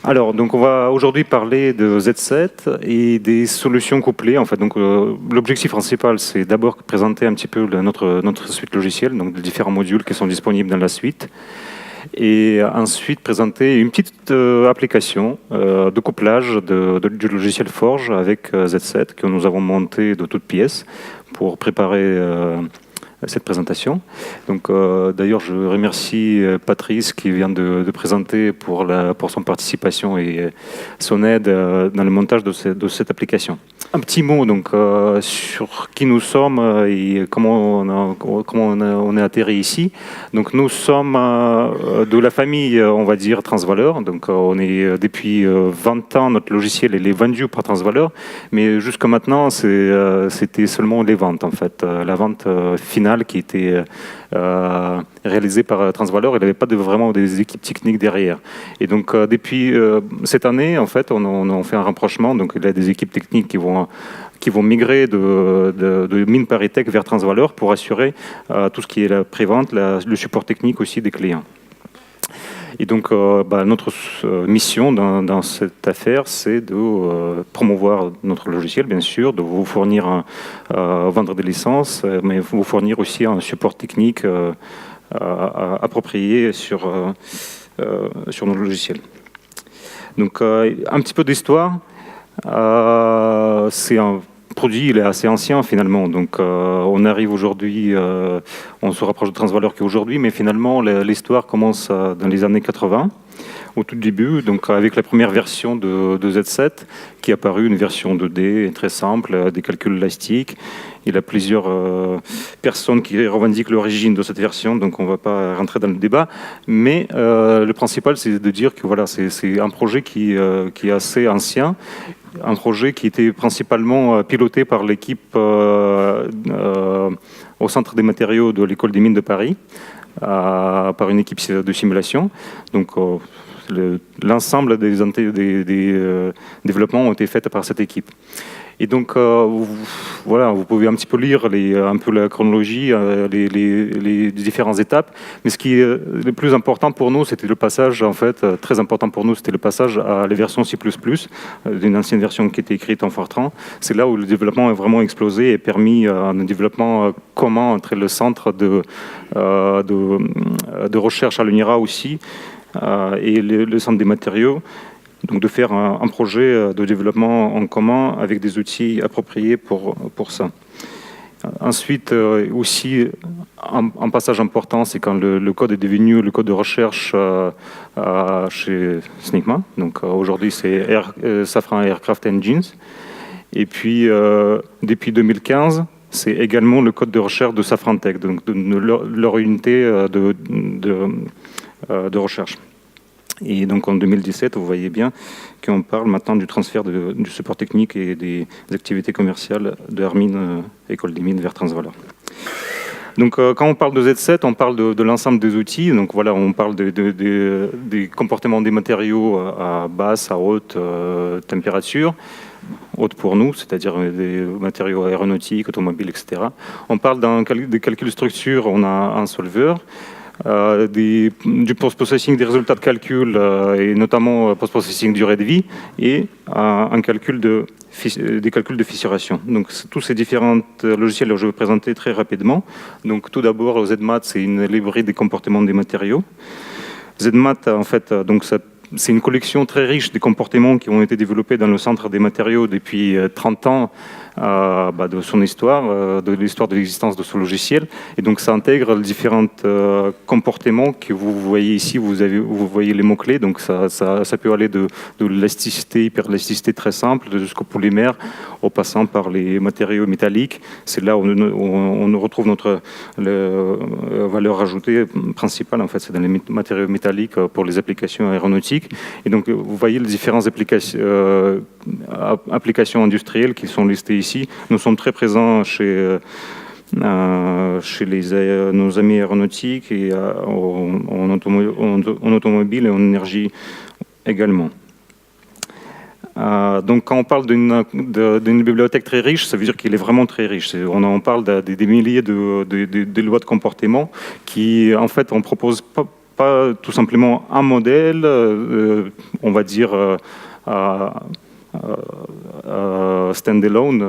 Alors, donc on va aujourd'hui parler de Z7 et des solutions couplées. En fait, donc l'objectif principal, c'est d'abord présenter un petit peu notre suite logicielle, donc les différents modules qui sont disponibles dans la suite, et ensuite présenter une petite application de couplage du logiciel Forge avec Z7 que nous avons monté de toutes pièces pour préparer cette présentation. Donc, d'ailleurs, je remercie Patrice qui vient de présenter pour son participation et son aide dans le montage de cette application. Un petit mot donc, sur qui nous sommes et comment on est atterri ici. Donc, nous sommes de la famille, on va dire, Transvaleur. Donc, on est depuis 20 ans, notre logiciel il est vendu par Transvaleur, mais jusqu'à maintenant, c'était seulement les ventes, en fait. La vente finale qui était réalisé par Transvaleur, il n'avait pas vraiment des équipes techniques derrière. Et donc, depuis cette année, en fait, on fait un rapprochement. Donc, il y a des équipes techniques qui vont migrer de Mine Paritech vers Transvaleur pour assurer tout ce qui est la prévente, le support technique aussi des clients. Et donc, notre mission dans cette affaire, c'est de promouvoir notre logiciel, bien sûr, de vous fournir, vendre des licences, mais vous fournir aussi un support technique approprié sur nos logiciels. Donc, un petit peu d'histoire. C'est un produit, il est assez ancien finalement, donc on arrive aujourd'hui, on se rapproche de Transvaleur qu'aujourd'hui, mais finalement l'histoire commence dans les années 80, au tout début, donc avec la première version de Z7 qui est apparue, une version 2D très simple, des calculs élastiques. Il y a plusieurs personnes qui revendiquent l'origine de cette version, donc on ne va pas rentrer dans le débat, mais le principal c'est de dire que voilà, c'est un projet qui est assez ancien. Un projet qui était principalement piloté par l'équipe au Centre des matériaux de l'École des mines de Paris, par une équipe de simulation. Donc, l'ensemble des développements ont été faits par cette équipe. Et donc, voilà, vous pouvez un petit peu lire un peu la chronologie, les différentes étapes. Mais ce qui est le plus important pour nous, c'était le passage, en fait, très important pour nous, c'était le passage à la version C++, d'une ancienne version qui était écrite en Fortran. C'est là où le développement a vraiment explosé et permis un développement commun entre le centre de recherche à l'UNIRA aussi et le centre des matériaux. Donc de faire un projet de développement en commun avec des outils appropriés pour ça. Ensuite, aussi, un passage important, c'est quand le code est devenu le code de recherche chez SNCMA. Donc aujourd'hui, c'est Safran Aircraft Engines. Et puis, depuis 2015, c'est également le code de recherche de Safran Tech, donc de leur unité de recherche. Et donc en 2017, vous voyez bien qu'on parle maintenant du transfert du support technique et des activités commerciales de Hermine, École des mines, vers Transvaleur. Donc quand on parle de Z7, on parle de l'ensemble des outils. Donc voilà, on parle des comportements des matériaux à basse, à haute température. Haute pour nous, c'est-à-dire des matériaux aéronautiques, automobiles, etc. On parle des calculs structure, on a un solveur. Du post-processing des résultats de calcul et notamment post-processing durée de vie et des calculs de fissuration. Donc tous ces différents logiciels, je vais vous présenter très rapidement. Donc tout d'abord, ZMAT, c'est une librairie des comportements des matériaux. ZMAT, en fait, donc c'est une collection très riche des comportements qui ont été développés dans le centre des matériaux depuis 30 ans de son histoire, de l'histoire de l'existence de ce logiciel. Et donc ça intègre les différents comportements que vous voyez ici, vous voyez les mots-clés. Donc ça peut aller de l'élasticité, hyperélasticité très simple, jusqu'au polymère, en passant par les matériaux métalliques. C'est là où on retrouve notre valeur ajoutée principale, en fait, c'est dans les matériaux métalliques pour les applications aéronautiques. Et donc vous voyez les différentes applications industrielles qui sont listées ici. Nous sommes très présents chez nos amis aéronautiques et en automobile et en énergie également. Donc quand on parle d'une bibliothèque très riche, ça veut dire qu'il est vraiment très riche. On parle des milliers de lois de comportement qui, en fait, on propose pas tout simplement un modèle, on va dire, standalone,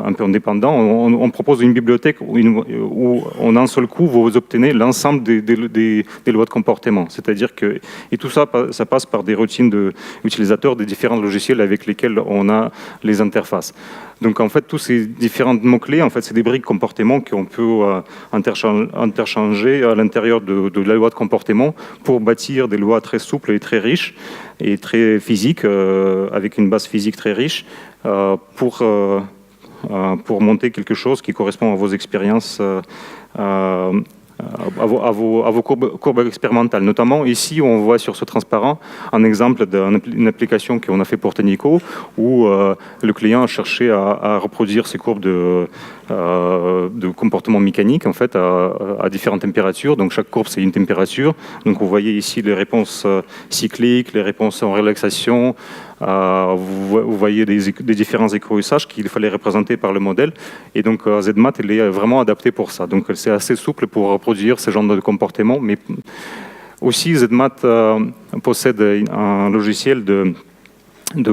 un peu indépendant. On propose une bibliothèque où en un seul coup, vous obtenez l'ensemble des lois de comportement. C'est-à-dire que, et tout ça, ça passe par des routines d'utilisateurs des différents logiciels avec lesquels on a les interfaces. Donc en fait, tous ces différents mots-clés, en fait, c'est des briques comportement qu'on peut interchanger à l'intérieur de la loi de comportement pour bâtir des lois très souples et très riches et très physiques, avec une base physique très riche, pour monter quelque chose qui correspond à vos expériences, à vos courbes expérimentales. Notamment, ici, on voit sur ce transparent un exemple d'une application qu'on a fait pour Tenico, où le client a cherché à reproduire ces courbes de comportement mécanique, en fait, à différentes températures. Donc, chaque courbe, c'est une température. Donc, vous voyez ici les réponses cycliques, les réponses en relaxation. Vous voyez des différents écrouissages qu'il fallait représenter par le modèle. Et donc, ZMath, il est vraiment adapté pour ça. Donc, c'est assez souple pour reproduire ce genre de comportement. Mais aussi, ZMath possède un logiciel de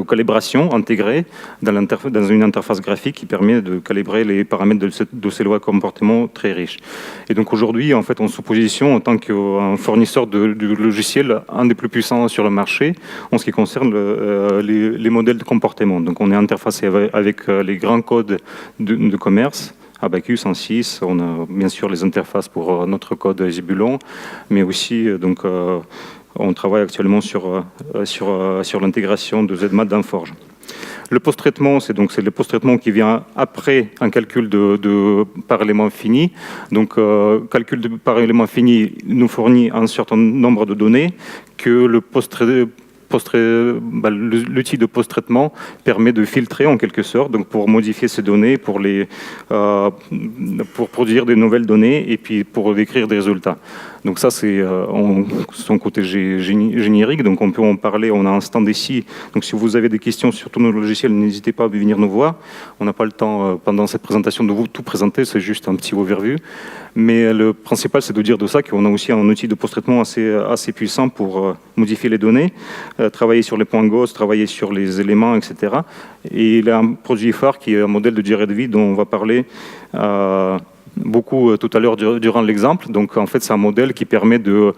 calibration intégrée dans une interface graphique qui permet de calibrer les paramètres de ces lois de comportement très riches. Et donc aujourd'hui, en fait, on se positionne en tant qu'un fournisseur de logiciels, un des plus puissants sur le marché en ce qui concerne les modèles de comportement. Donc on est interfacé avec les grands codes de commerce, Abacus, ANSYS, on a bien sûr les interfaces pour notre code Zebulon, mais aussi donc on travaille actuellement sur l'intégration de ZMath dans Forge. Le post-traitement, c'est le post-traitement qui vient après un calcul par élément fini. Donc, calcul par élément fini nous fournit un certain nombre de données que l'outil de post-traitement permet de filtrer en quelque sorte, donc pour modifier ces données, pour produire des nouvelles données et puis pour décrire des résultats. Donc ça, c'est son côté générique, donc on peut en parler, on a un stand ici. Donc si vous avez des questions sur tous nos logiciels, n'hésitez pas à venir nous voir. On n'a pas le temps pendant cette présentation de vous tout présenter, c'est juste un petit overview. Mais le principal, c'est de dire de ça qu'on a aussi un outil de post-traitement assez puissant pour modifier les données, travailler sur les points gauche, travailler sur les éléments, etc. Et il y a un produit phare qui est un modèle de durée de vie dont on va parler beaucoup tout à l'heure durant l'exemple. Donc en fait, c'est un modèle qui permet de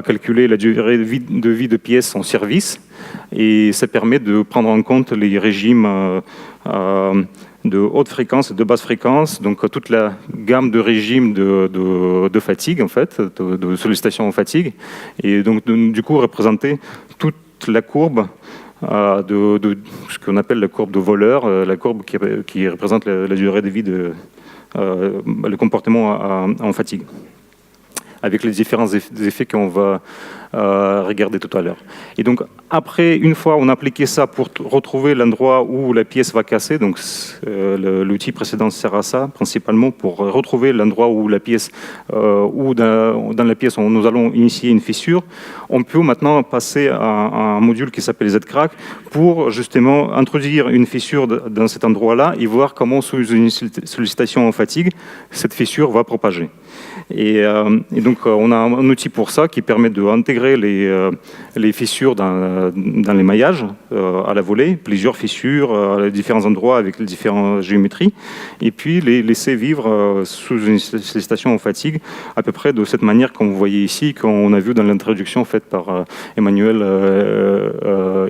calculer la durée de vie de pièces en service et ça permet de prendre en compte les régimes de haute fréquence et de basse fréquence, donc toute la gamme de régimes de fatigue, en fait, de sollicitation en fatigue, et donc du coup représenter toute la courbe de ce qu'on appelle la courbe de voleur, la courbe qui représente la durée de vie le comportement en fatigue, avec les différents effets qu'on va regarder tout à l'heure. Et donc, après, une fois on a appliqué ça pour retrouver l'endroit où la pièce va casser, donc l'outil précédent sert à ça, principalement pour retrouver l'endroit où la pièce, où dans la pièce nous allons initier une fissure, on peut maintenant passer à un module qui s'appelle ZCrack pour justement introduire une fissure dans cet endroit-là et voir comment, sous une sollicitation en fatigue, cette fissure va propager. Et donc, on a un outil pour ça qui permet d'intégrer les fissures dans les maillages à la volée, plusieurs fissures à différents endroits avec les différentes géométries, et puis les laisser vivre sous une sollicitation en fatigue, à peu près de cette manière qu'on vous voyez ici, qu'on a vu dans l'introduction faite par Emmanuel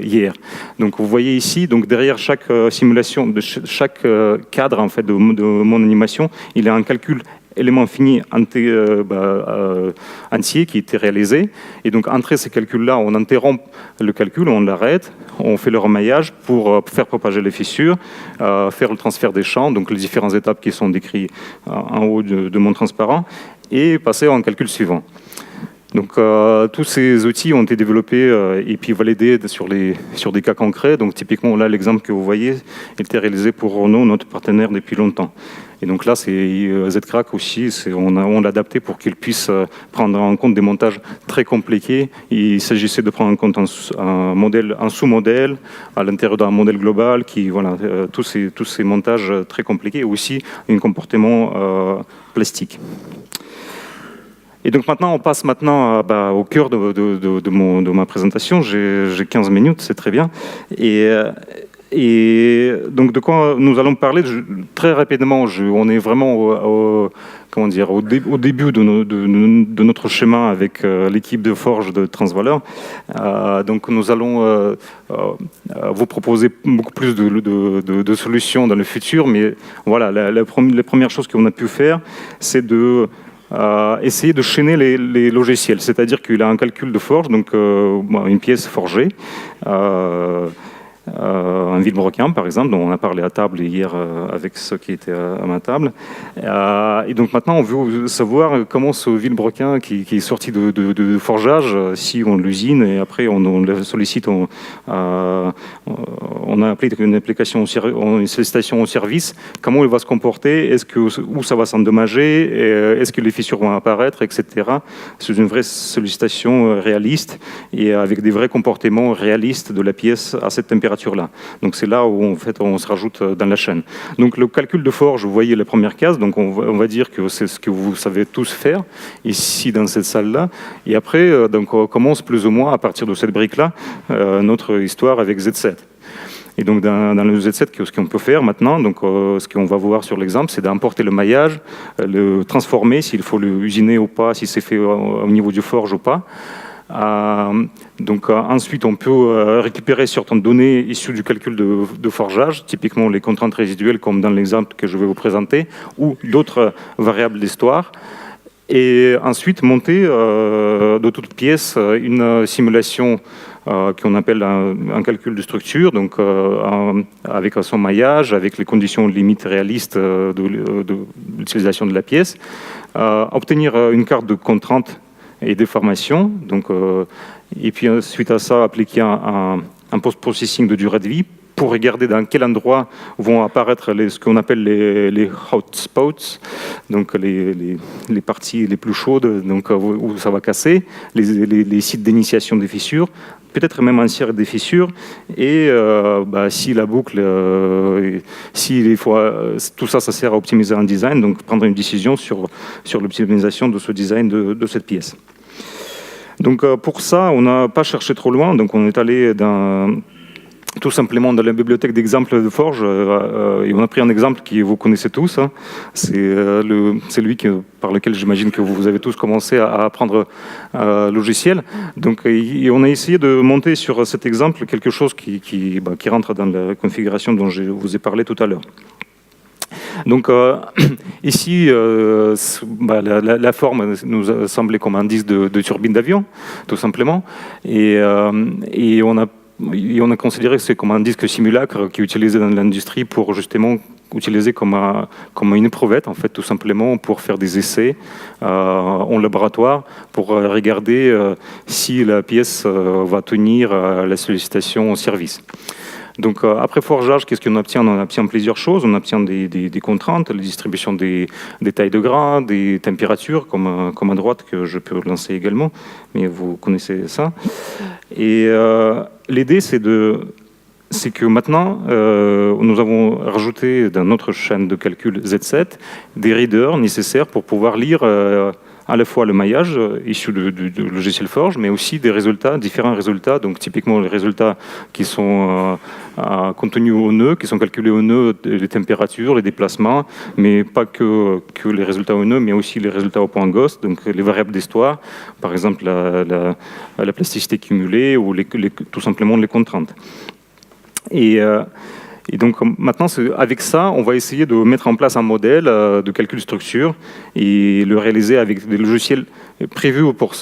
hier. Donc, vous voyez ici, donc derrière chaque simulation, de chaque cadre en fait de mon animation, il y a un calcul élément fini entier qui était réalisé. Et donc, entre ces calculs-là, on interrompt le calcul, on l'arrête, on fait le remaillage pour faire propager les fissures, faire le transfert des champs, donc les différentes étapes qui sont décrites en haut de mon transparent, et passer en calcul suivant. Donc, tous ces outils ont été développés et puis validés sur des cas concrets. Donc, typiquement, là, l'exemple que vous voyez était réalisé pour Renault, notre partenaire depuis longtemps. Et donc là, c'est ZCrack aussi, on l'a adapté pour qu'il puisse prendre en compte des montages très compliqués. Il s'agissait de prendre en compte un sous-modèle à l'intérieur d'un modèle global, tous ces montages très compliqués, et aussi un comportement plastique. Et donc maintenant, on passe maintenant au cœur de ma présentation. J'ai 15 minutes, c'est très bien. Et donc de quoi nous allons parler très rapidement. On est vraiment comment dire, au début de notre chemin avec l'équipe de Forge de Transvaleur. Donc nous allons vous proposer beaucoup plus de solutions dans le futur. Mais voilà, la première chose qu'on a pu faire, c'est de essayer de chaîner les logiciels. C'est-à-dire qu'il a un calcul de forge, donc une pièce forgée, un vilebrequin par exemple, dont on a parlé à table hier avec ceux qui étaient à ma table. Et donc maintenant on veut savoir comment ce vilebrequin qui est sorti de forgeage, si on l'usine et après on le sollicite, on a appelé une application, une sollicitation au service, comment il va se comporter, où ça va s'endommager, est-ce que les fissures vont apparaître, etc. C'est une vraie sollicitation réaliste et avec des vrais comportements réalistes de la pièce à cette température-là. Donc c'est là où en fait on se rajoute dans la chaîne. Donc le calcul de forge, vous voyez la première case, donc on va dire que c'est ce que vous savez tous faire ici dans cette salle-là. Et après, donc on commence plus ou moins à partir de cette brique-là notre histoire avec Z7. Et donc dans le Z7, ce qu'on peut faire maintenant, donc ce qu'on va voir sur l'exemple, c'est d'importer le maillage, le transformer, s'il faut le usiner ou pas, si c'est fait au niveau du forge ou pas. Donc ensuite, on peut récupérer certaines données issues du calcul de forgeage, typiquement les contraintes résiduelles, comme dans l'exemple que je vais vous présenter, ou d'autres variables d'histoire. Et ensuite, monter de toute pièce une simulation qu'on appelle un calcul de structure, donc avec son maillage, avec les conditions limites réalistes de l'utilisation de la pièce, obtenir une carte de contraintes et déformation, donc, et puis suite à ça, appliquer un post-processing de durée de vie pour regarder dans quel endroit vont apparaître ce qu'on appelle les hotspots, donc les parties les plus chaudes, donc, où ça va casser, les sites d'initiation des fissures, peut-être même insérer des fissures, et si la boucle, tout ça, ça sert à optimiser un design, donc prendre une décision sur l'optimisation de ce design de cette pièce. Donc pour ça, on n'a pas cherché trop loin, donc on est allé tout simplement dans la bibliothèque d'exemples de forge, et on a pris un exemple que vous connaissez tous, hein. C'est lui par lequel j'imagine que vous avez tous commencé à apprendre logiciel. Donc, et on a essayé de monter sur cet exemple quelque chose qui rentre dans la configuration dont je vous ai parlé tout à l'heure. Donc ici, la forme nous a semblé comme un disque de turbine d'avion, tout simplement, et on a considéré que c'est comme un disque simulacre qui est utilisé dans l'industrie pour justement utiliser comme une éprouvette, en fait, tout simplement pour faire des essais en laboratoire, pour regarder si la pièce va tenir à la sollicitation au service. Donc après forgeage, qu'est-ce qu'on obtient? On obtient plusieurs choses. On obtient des contraintes, la distribution des tailles de gras, des températures, comme à droite, que je peux lancer également, mais vous connaissez ça. Et l'idée, c'est que maintenant, nous avons rajouté dans notre chaîne de calcul Z7 des readers nécessaires pour pouvoir lire à la fois le maillage issu du logiciel Forge, mais aussi des résultats, différents résultats, donc typiquement les résultats qui sont contenus au nœud, qui sont calculés au nœud, les températures, les déplacements, mais pas que les résultats au nœud, mais aussi les résultats au point gauss, donc les variables d'histoire, par exemple la plasticité cumulée ou tout simplement les contraintes. Et donc maintenant, avec ça, on va essayer de mettre en place un modèle de calcul de structure et le réaliser avec des logiciels prévus pour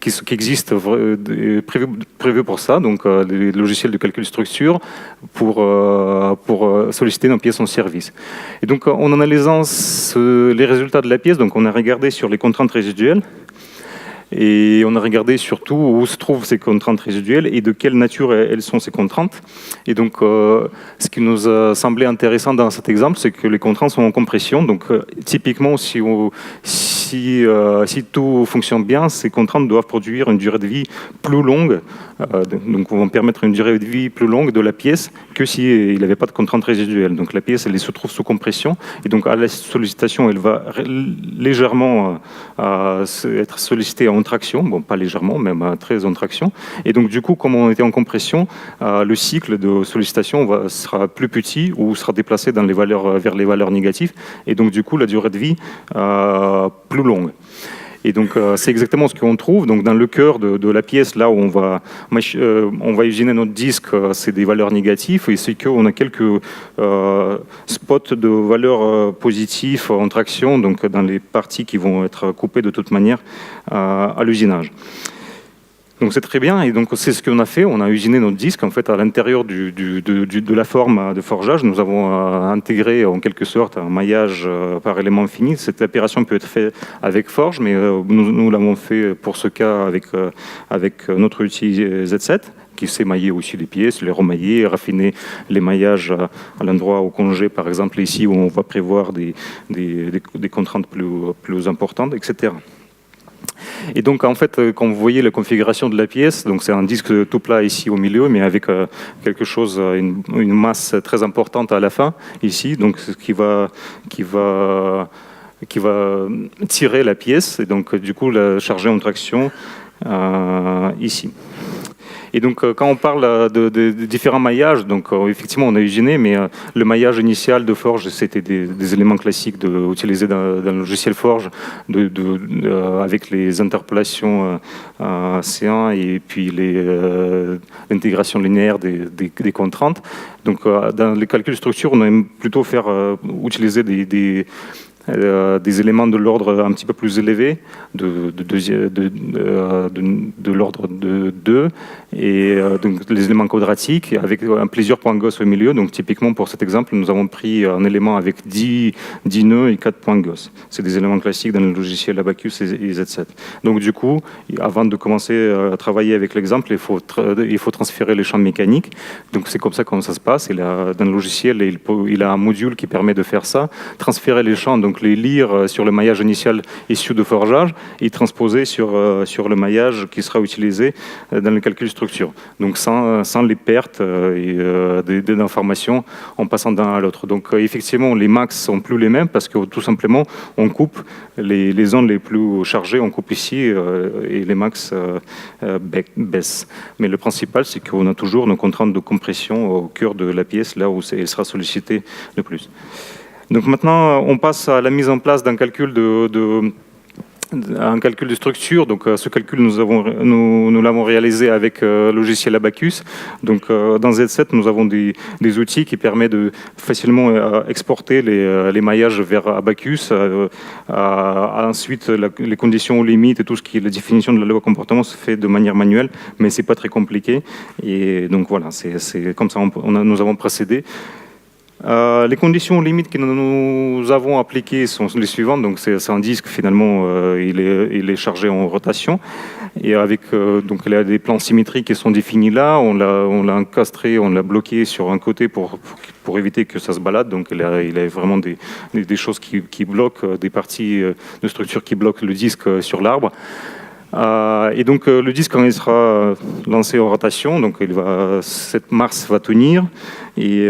qui existent, prévus pour ça, donc des logiciels de calcul de structure pour solliciter nos pièces en service. Et donc en analysant les résultats de la pièce, donc on a regardé sur les contraintes résiduelles. Et on a regardé surtout où se trouvent ces contraintes résiduelles et de quelle nature elles sont ces contraintes. Et donc, ce qui nous a semblé intéressant dans cet exemple, c'est que les contraintes sont en compression. Donc, typiquement, si si tout fonctionne bien, ces contraintes doivent produire une durée de vie plus longue, donc vont permettre une durée de vie plus longue de la pièce que s'il n'y avait pas de contraintes résiduelles. Donc la pièce, elle se trouve sous compression, et donc à la sollicitation, elle va légèrement être sollicitée en traction, bon pas légèrement, même très en traction, et donc du coup, comme on était en compression, le cycle de sollicitation sera plus petit ou sera déplacé dans vers les valeurs négatives, et donc du coup la durée de vie plus longue. Et donc c'est exactement ce qu'on trouve. Donc dans le cœur de la pièce, là où on va usiner notre disque, c'est des valeurs négatives, et c'est qu'on a quelques spots de valeurs positives en traction, donc dans les parties qui vont être coupées de toute manière à l'usinage. Donc c'est très bien, et donc c'est ce qu'on a fait. On a usiné notre disque en fait à l'intérieur de la forme de forgeage. Nous avons intégré en quelque sorte un maillage par élément fini. Cette opération peut être faite avec forge, mais nous l'avons fait pour ce cas avec notre outil Z7 qui sait mailler aussi les pièces, les remailler, raffiner les maillages à l'endroit au congé, par exemple ici où on va prévoir des contraintes plus importantes, etc. Et donc, en fait, quand vous voyez la configuration de la pièce, donc c'est un disque tout plat ici au milieu, mais avec quelque chose, une masse très importante à la fin, ici, donc qui va tirer la pièce, et donc du coup la charger en traction ici. Et donc, quand on parle de différents maillages, donc effectivement, on a usiné, mais le maillage initial de forge, c'était des éléments classiques utilisés dans le logiciel forge, avec les interpolations C1 et puis l'intégration linéaire des contraintes. Donc, dans les calculs de structure, on aime plutôt utiliser des éléments de l'ordre un petit peu plus élevé, de l'ordre de 2, et donc les éléments quadratiques avec plusieurs points Gauss au milieu. Donc typiquement pour cet exemple, nous avons pris un élément avec 10 nœuds et 4 points Gauss. C'est des éléments classiques dans le logiciel Abaqus et Z7. Donc du coup, avant de commencer à travailler avec l'exemple, il faut transférer les champs mécaniques. Donc c'est comme ça que ça se passe. Dans le logiciel, il a un module qui permet de faire ça, transférer les champs, donc les lire sur le maillage initial issu de forgeage et transposer sur le maillage qui sera utilisé dans le calcul structure. Donc sans les pertes d'informations en passant d'un à l'autre. Donc effectivement, les max sont plus les mêmes parce que tout simplement, on coupe les zones les plus chargées, on coupe ici et les max baissent. Mais le principal, c'est qu'on a toujours nos contraintes de compression au cœur de la pièce, là où elle sera sollicitée le plus. Donc maintenant, on passe à la mise en place d'un calcul de structure. Donc ce calcul, nous l'avons réalisé avec le logiciel Abaqus. Donc dans Z7, nous avons des outils qui permettent de facilement exporter les maillages vers Abaqus. Ensuite, les conditions aux limites et tout ce qui est la définition de la loi comportement se fait de manière manuelle, mais c'est pas très compliqué. Et donc voilà, c'est comme ça nous avons procédé. Les conditions limites que nous avons appliquées sont les suivantes. Donc c'est un disque, finalement, il est chargé en rotation. Et avec donc il y a des plans symétriques qui sont définis là. On l'a encastré, on l'a bloqué sur un côté pour éviter que ça se balade. Donc il a vraiment des choses qui bloquent, des parties de structure qui bloquent le disque sur l'arbre. Et donc le disque, quand il sera lancé en rotation, donc cette masse va tenir et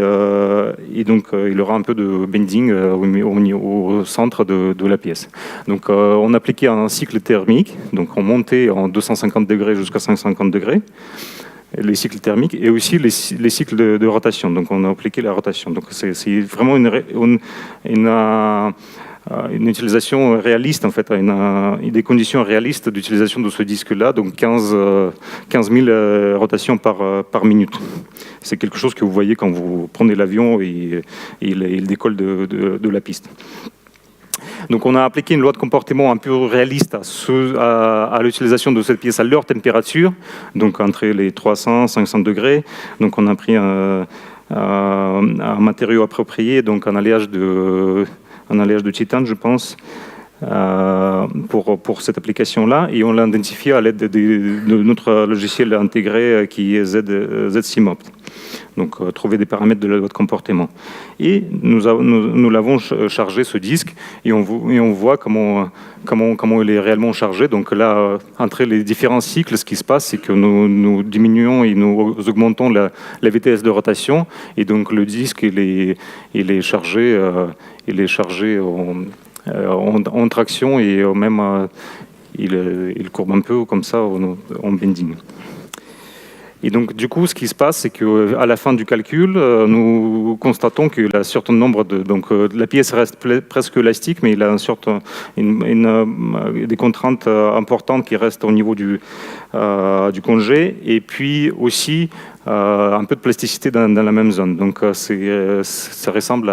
donc il aura un peu de bending au centre de la pièce. Donc on appliquait un cycle thermique, donc on montait en 250 degrés jusqu'à 150 degrés. Les cycles thermiques et aussi les cycles de rotation. Donc on a appliqué la rotation. Donc c'est vraiment une utilisation réaliste, en fait, des conditions réalistes d'utilisation de ce disque-là, donc 15 000 rotations par minute. C'est quelque chose que vous voyez quand vous prenez l'avion et il décolle de la piste. Donc on a appliqué une loi de comportement un peu réaliste à l'utilisation de cette pièce à leur température, donc entre les 300 et 500 degrés. Donc on a pris un matériau approprié, donc un alliage de titane, je pense, pour cette application-là, et on l'a identifié à l'aide de notre logiciel intégré qui est ZSIMOPT. donc trouver des paramètres de la loi de comportement. Et nous l'avons chargé, ce disque, et on voit comment il est réellement chargé. Donc là, entre les différents cycles, ce qui se passe, c'est que nous diminuons et nous augmentons la vitesse de rotation, et donc le disque il est chargé en traction, et même il courbe un peu comme ça en bending. Et donc, du coup, ce qui se passe, c'est qu'à la fin du calcul, nous constatons qu'il a un certain nombre de... Donc, la pièce reste presque élastique, mais il a des contraintes importantes qui restent au niveau du congé, et puis aussi un peu de plasticité dans la même zone. Donc, ça ressemble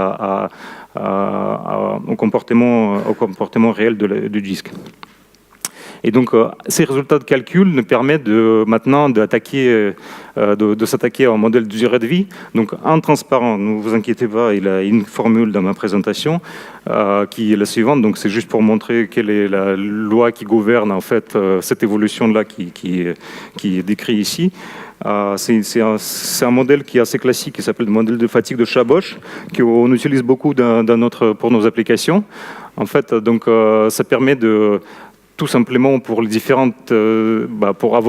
au comportement réel du disque. Et donc, ces résultats de calcul nous permettent maintenant de s'attaquer à un modèle de durée de vie. Donc, en transparent, ne vous inquiétez pas, il a une formule dans ma présentation qui est la suivante. Donc, c'est juste pour montrer quelle est la loi qui gouverne en fait cette évolution-là qui est décrit ici. C'est un modèle qui est assez classique, qui s'appelle le modèle de fatigue de Chaboch, qu'on utilise beaucoup pour nos applications. En fait, donc, ça permet tout simplement pour les différentes, pour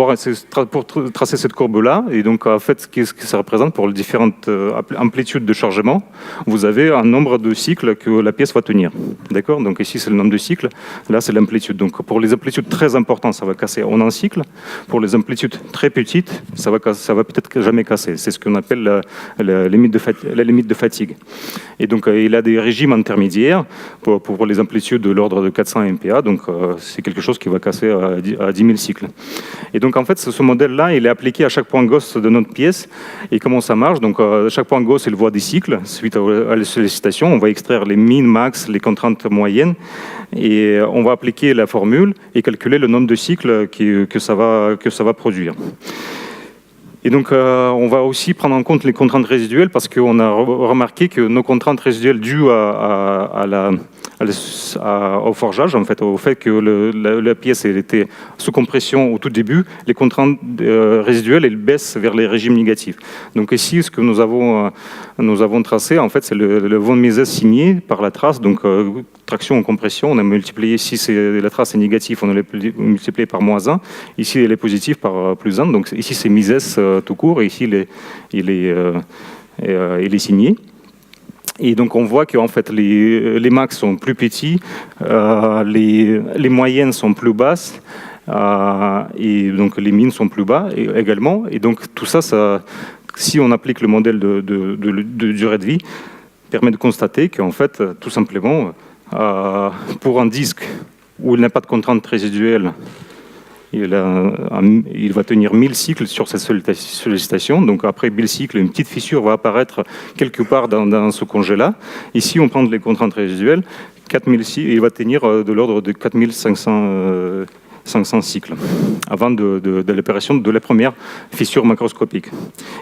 tracer cette courbe-là, et donc en fait, qu'est-ce que ça représente pour les différentes amplitudes de chargement. Vous avez un nombre de cycles que la pièce va tenir, d'accord. Donc ici c'est le nombre de cycles, là c'est l'amplitude. Donc pour les amplitudes très importantes, ça va casser en un cycle. Pour les amplitudes très petites, ça va peut-être jamais casser. C'est ce qu'on appelle la limite de fatigue. Et donc il a des régimes intermédiaires pour les amplitudes de l'ordre de 400 MPa. Donc c'est quelque chose qui va casser à 10 000 cycles. Et donc, en fait, ce modèle-là, il est appliqué à chaque point gauss de notre pièce. Et comment ça marche? Donc, chaque point gauss, il voit des cycles. Suite à la sollicitation, on va extraire les min, max, les contraintes moyennes. Et on va appliquer la formule et calculer le nombre de cycles que ça va produire. Et donc, on va aussi prendre en compte les contraintes résiduelles parce qu'on a remarqué que nos contraintes résiduelles dues au forgeage, en fait, au fait que la pièce elle était sous compression au tout début, les contraintes résiduelles elles baissent vers les régimes négatifs. Donc ici, ce que nous avons tracé, en fait, c'est le von Mises signé par la trace. Donc traction en compression, on a multiplié, si la trace est négative, on a multiplié par -1. Ici, elle est positive par +1. Donc ici, c'est Mises tout court, et ici, il est signé. Et donc on voit qu'en fait les max sont plus petits, les moyennes sont plus basses, et donc les mines sont plus bas également. Et donc tout ça, si on applique le modèle de durée de vie, permet de constater qu'en fait, tout simplement, pour un disque où il n'y a pas de contrainte résiduelle, il va tenir 1000 cycles sur cette sollicitation. Donc après 1000 cycles, une petite fissure va apparaître quelque part dans ce congé-là. Ici, on prend les contraintes résiduelles. 4000 cycles, il va tenir de l'ordre de 4500 cycles avant de l'apparition de la première fissure macroscopique.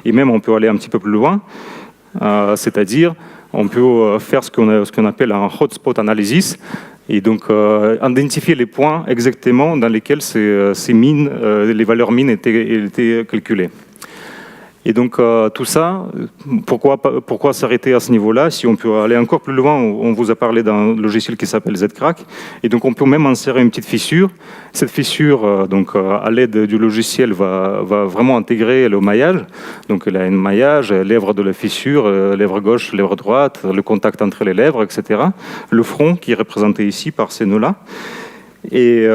Et même, on peut aller un petit peu plus loin, c'est-à-dire on peut faire ce qu'on appelle un hotspot analysis, et donc identifier les points exactement dans lesquels ces mines, les valeurs mines étaient calculées. Et donc tout ça, pourquoi s'arrêter à ce niveau-là? Si on peut aller encore plus loin, on vous a parlé d'un logiciel qui s'appelle ZCrack, et donc on peut même insérer une petite fissure. Cette fissure, donc à l'aide du logiciel, va vraiment intégrer le maillage. Donc elle a un maillage, lèvre de la fissure, lèvre gauche, lèvre droite, le contact entre les lèvres, etc. Le front qui est représenté ici par ces nœuds-là. Et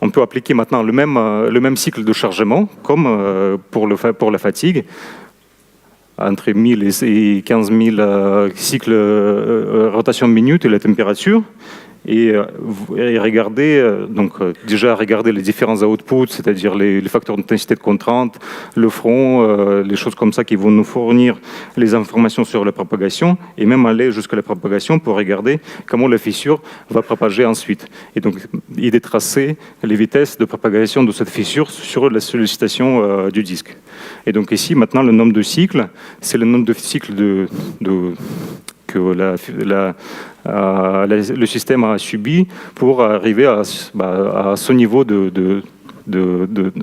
on peut appliquer maintenant le même cycle de chargement, comme pour la fatigue, entre 1000 et 15 000 cycles rotation minute et la température. Et regarder, déjà regarder les différents outputs, c'est-à-dire les facteurs d'intensité de contrainte, le front, les choses comme ça qui vont nous fournir les informations sur la propagation, et même aller jusqu'à la propagation pour regarder comment la fissure va propager ensuite. Et donc, il est tracé les vitesses de propagation de cette fissure sur la sollicitation du disque. Et donc ici, maintenant, le nombre de cycles, c'est le nombre de cycles que le système a subi pour arriver à ce niveau de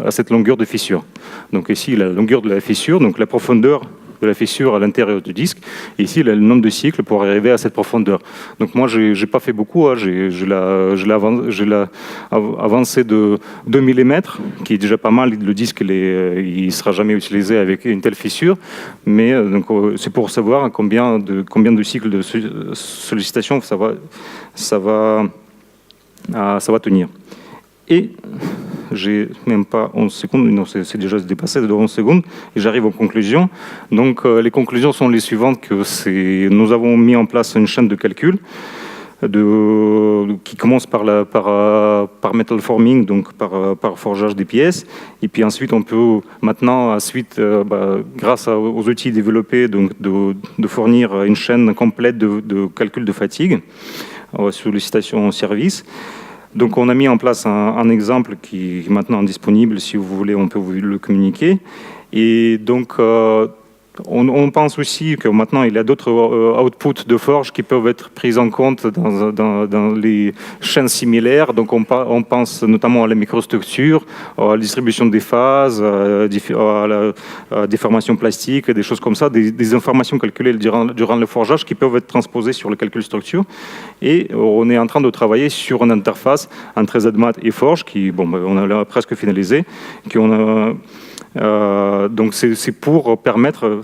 à cette longueur de fissure. Donc ici, la longueur de la fissure, donc la profondeur de la fissure à l'intérieur du disque. Et ici, le nombre de cycles pour arriver à cette profondeur. Donc moi, j'ai pas fait beaucoup. Hein. Je l'ai avancé de 2 mm, qui est déjà pas mal. Le disque, il sera jamais utilisé avec une telle fissure. Mais c'est pour savoir combien de cycles de sollicitation ça va tenir. Et j'ai même pas 11 secondes, non, c'est déjà dépassé de 11 secondes, et j'arrive aux conclusions. Donc les conclusions sont les suivantes, nous avons mis en place une chaîne de calcul qui commence par metal forming, donc par forgeage des pièces, et puis ensuite on peut maintenant, grâce aux outils développés, donc de fournir une chaîne complète de calcul de fatigue, sollicitation en service. Donc on a mis en place un exemple qui est maintenant disponible. Si vous voulez, on peut vous le communiquer. Et donc on pense aussi que maintenant il y a d'autres outputs de forge qui peuvent être pris en compte dans les chaînes similaires. Donc on pense notamment à la microstructure, à la distribution des phases, à la déformation plastique, des choses comme ça, des informations calculées durant le forgeage qui peuvent être transposées sur le calcul structure. Et on est en train de travailler sur une interface entre ZMAT et Forge on a presque finalisé, donc c'est pour permettre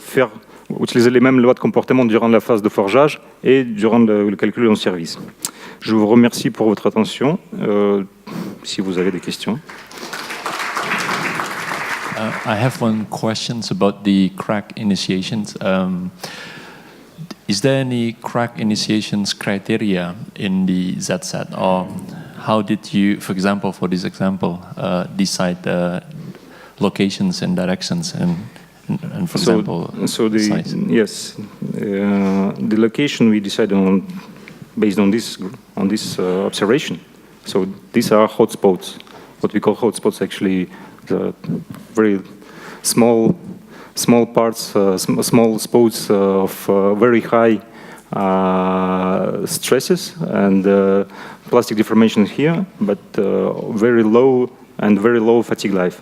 utiliser les mêmes lois de comportement durant la phase de forgeage et durant le calcul en service. Je vous remercie pour votre attention. Si vous avez des questions. I have one question about the crack initiations. Is there any crack initiations criteria in the ZSAT, or how did you, for example, for this example, decide locations and directions and for example, size? Yes, the location we decided on based on this observation. So these are hotspots. What we call hotspots, actually, the very small parts, small spots of very high stresses and plastic deformation here, but very low fatigue life.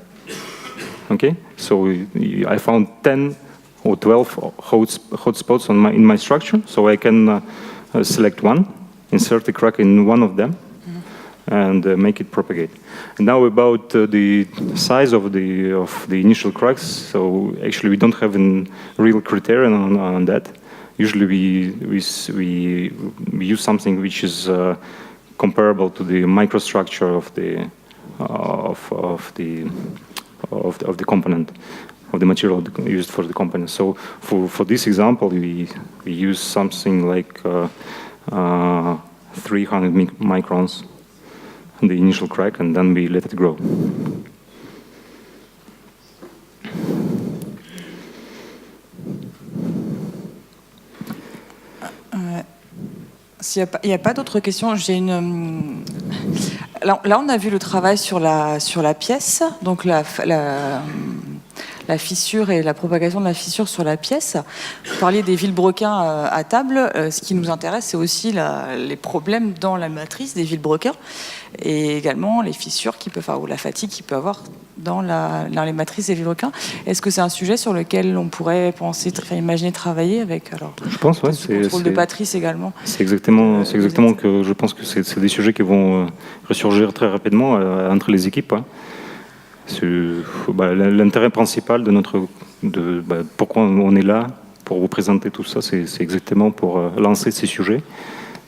Okay, so I found 10 or 12 hotspots in my structure, so I can select one, insert a crack in one of them, and make it propagate. And now about the size of the initial cracks. So actually, we don't have a real criterion on that. Usually, we use something which is comparable to the microstructure of the component, of the material used for the component. So for this example, we use something like 300 microns in the initial crack, and then we let it grow. S'il n'y a pas d'autres questions, j'ai une... Là, on a vu le travail sur la pièce, donc la fissure et la propagation de la fissure sur la pièce. Vous parliez des vilebrequins à table. Ce qui nous intéresse, c'est aussi les problèmes dans la matrice des vilebrequins et également les fissures ou la fatigue qu'il peut avoir dans les matrices des vilebrequins. Est-ce que c'est un sujet sur lequel on pourrait imaginer travailler avec je pense, ouais, le contrôle de matrice également. C'est exactement que je pense que c'est des sujets qui vont ressurgir très rapidement entre les équipes. Hein. L'intérêt principal pourquoi on est là, pour vous présenter tout ça, c'est exactement pour lancer ces sujets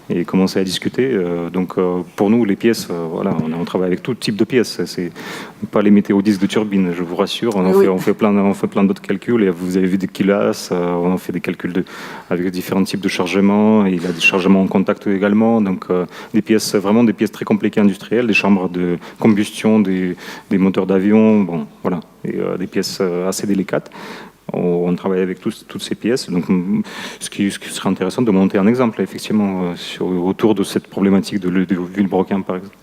et commencer à discuter. Donc pour nous, les pièces, on travaille avec tout type de pièces. C'est pas limité au disque de turbine, je vous rassure. On fait plein d'autres calculs. Et vous avez vu des kilas, on fait des calculs avec différents types de chargements. Il y a des chargements en contact également. Donc des pièces très compliquées industrielles, des chambres de combustion, des moteurs d'avion, et des pièces assez délicates. On travaille avec toutes ces pièces. Donc, ce qui serait intéressant de monter un exemple, effectivement, autour de cette problématique de vilebrequin, par exemple.